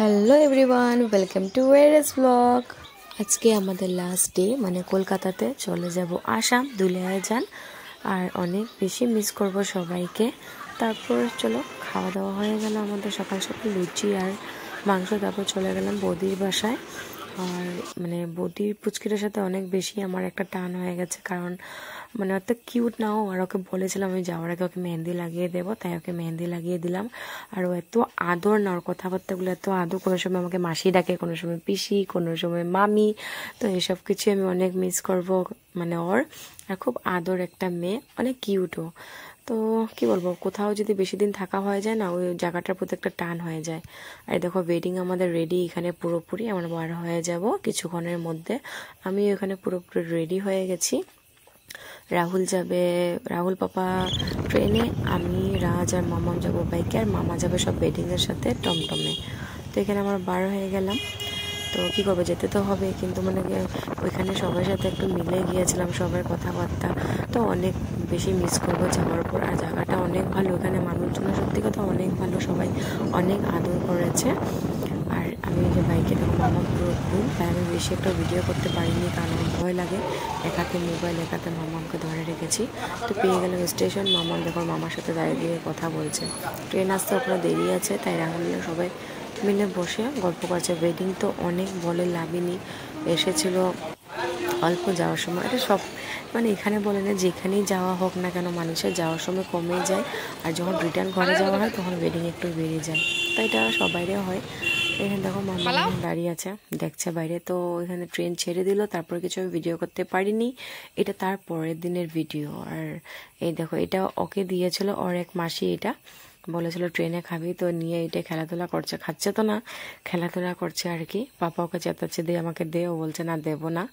Hello everyone, welcome to ওয়েরেস blog. আজকে আমাদের লাস্ট ডে, মানে কলকাতাতে চলে যাব আসাম, দুলিয়াজান। আর অনেক বেশি মিস করব সবাইকে। তারপর চলো, খাওয়া দাওয়া হয়ে গেল আমাদের সকাল সকাল, লুচি আর মাংস। তারপর চলে গেলাম বৌদির বাসায়। আর মানে বৌদির পুচকিটার সাথে অনেক বেশি আমার একটা টান হয়ে গেছে, কারণ মানে অত কিউট না ও। আর ওকে বলেছিলাম আমি যাওয়ার আগে ওকে মেহেন্দি লাগিয়ে দেবো, তাই ওকে মেহেন্দি লাগিয়ে দিলাম। আর ও এত আদর না, ওর কথাবার্তাগুলো এত আদর। কোনো সময় আমাকে মাসি ডাকে, কোনো সময় পিসি, কোনো সময় মামি। তো এসব কিছু আমি অনেক মিস করব মানে ওর। আর খুব আদর একটা মেয়ে, অনেক কিউটও। তো কি বলবো, কোথাও যদি বেশি দিন থাকা হয়ে যায় না, ওই জায়গাটার প্রতি একটা টান হয়ে যায়। আর দেখো ওয়েডিং আমাদের রেডি এখানে পুরোপুরি, আমরা বার হয়ে যাব কিছুক্ষণের মধ্যে। আমি এখানে পুরোপুরি রেডি হয়ে গেছি। রাহুল যাবে, রাহুল পাপা ট্রেনে, আমি রাজ আর মামা যাবো বাইকে, আর মামা যাবে সব ওয়েডিংয়ের সাথে টমটমে। তো এখানে আমরা বার হয়ে গেলাম। তো কী করবো, যেতে তো হবে, কিন্তু মানে ওইখানে সবার সাথে একটু মিলে গিয়েছিলাম, সবার কথাবার্তা। তো অনেক বেশি মিস করবো যাওয়ার পর। আর জায়গাটা অনেক ভালো, এখানে মানুষজন সত্যি কথা অনেক ভালো, সবাই অনেক আদর করেছে। আর আমি যে বাইকে দেখো মামা পুরো ঘুম, তাই আমি বেশি একটা ভিডিও করতে পারিনি, কারণ আমার ভয় লাগে। একাতে মোবাইল, একাতে মামাকে ধরে রেখেছি। তো পেয়ে গেলাম স্টেশন, মামা দেখো মামার সাথে দাঁড়িয়ে দিয়ে কথা বলছে। ট্রেন আসতে ওখানে দেরি আছে, তাই রাহুলরা সবাই মিলে বসে গল্প করছে। ওয়েডিং তো অনেক বলে লাভিনি এসেছিল অল্প যাওয়ার সময়। এটা সব মানে এখানে বলে না, যেখানেই যাওয়া হোক না কেন মানুষের যাওয়ার সময় কমে যায়, আর যখন রিটার্ন ঘরে যাওয়া হয় তখন ওয়েডিং একটু বেড়ে যায়। তো এটা সব বাইরে হয়। এখানে দেখো মামা দাঁড়িয়ে আছে, দেখছে বাইরে। তো এখানে ট্রেন ছেড়ে দিল, তারপর কিছু আমি ভিডিও করতে পারিনি। এটা তার পরের দিনের ভিডিও। আর এই দেখো, এটা ওকে দিয়েছিল ওর এক মাসি, এটা বলেছিল ট্রেনে খাবি, তো নিয়ে এটা খেলাধুলা করছে, খাচ্ছে তো না, খেলাধুলা করছে আর কি। পাপা ওকে চেতাচ্ছে, দিয়ে আমাকে দে, ও বলছে না দেবো না।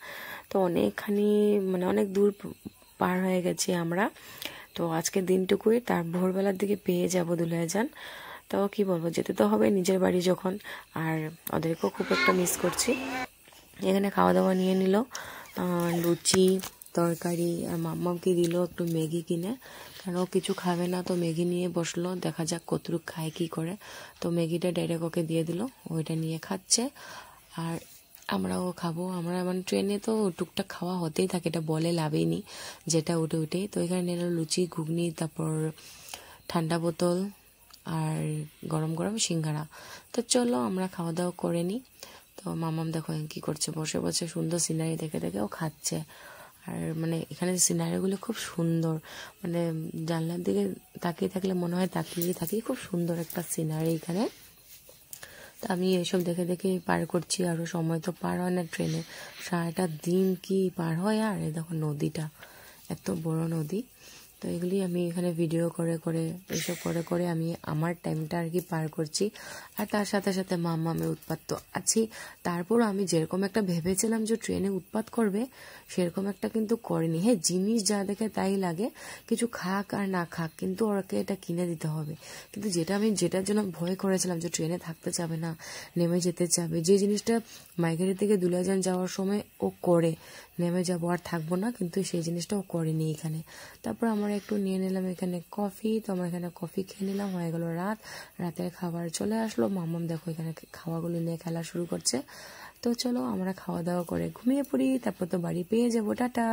তো অনেকখানি মানে অনেক দূর পার হয়ে গেছি আমরা। তো আজকে দিনটুকুই, তার ভোরবেলার দিকে পেয়ে যাবো দুলিয়াজান। তো কি বলবো, যেতে তো হবে নিজের বাড়ি যখন। আর ওদেরকেও খুব একটা মিস করছি। এখানে খাওয়া দাওয়া নিয়ে নিল, লুচি তরকারি, আর মাম্মাকে দিল একটু ম্যাগি কিনে, কারণ ও কিছু খাবে না। তো ম্যাগি নিয়ে বসলো, দেখা যাক কতটুক খায় কি করে। তো ম্যাগিটা ডাইরেক্ট ওকে দিয়ে দিল, ওইটা নিয়ে খাচ্ছে। আর আমরাও খাবো। আমরা মানে ট্রেনে তো টুকটাক খাওয়া হতেই থাকে, এটা বলে লাভেই, যেটা উঠে উঠে। তো এখানে নিল লুচি, ঘুগনি, তারপর ঠান্ডা বোতল আর গরম গরম সিঙ্গারা। তো চলো আমরা খাওয়া দাওয়া করে নিই। তো মামাম দেখো কি করছে, বসে বসে সুন্দর সিনারি দেখে দেখে ও খাচ্ছে। আর মানে এখানে সিনারিগুলো খুব সুন্দর, মানে জানলার দিকে তাকিয়ে থাকলে মনে হয় তাকিয়ে থাকি, খুব সুন্দর একটা সিনারি এখানে। তো আমি এসব দেখে দেখে পার করছি। আরও সময় তো পার হয় না ট্রেনে, সারাটা দিন কি পার হয়। আর এই দেখো নদীটা, এত বড় নদী। তো এগুলি আমি এখানে ভিডিও করে করে, এইসব করে করে আমি আমার টাইমটা আর কি পার করছি। আর তার সাথে সাথে মাম্মামের উৎপাত তো আছি। তারপর আমি যেরকম একটা ভেবেছিলাম যে ট্রেনে উৎপাত করবে, সেরকম একটা কিন্তু করেনি। হ্যাঁ, জিনিস যা দেখে তাই লাগে, কিছু খাক আর না খাক, কিন্তু ওকে এটা কিনে দিতে হবে। কিন্তু যেটার জন্য ভয় করেছিলাম যে ট্রেনে থাকতে চাবে না, নেমে যেতে চাবে, যে জিনিসটা মাইকেরি থেকে দুলিয়াজান যাওয়ার সময় ও করে, নেমে যাবো আর থাকবো না, কিন্তু সেই জিনিসটা ও করেনি এখানে। তারপর আমরা একটু নিয়ে নিলাম এখানে কফি। তো আমরা এখানে কফি খেয়ে নিলাম, হয়ে গেল রাত। রাতের খাবার চলে আসলো, মাম্মাম দেখো এখানে খাওয়াগুলো নিয়ে খেলা শুরু করছে। তো চলো আমরা খাওয়া দাওয়া করে ঘুমিয়ে পড়ি, তারপর তো বাড়ি পেয়ে যাবো। টাটা।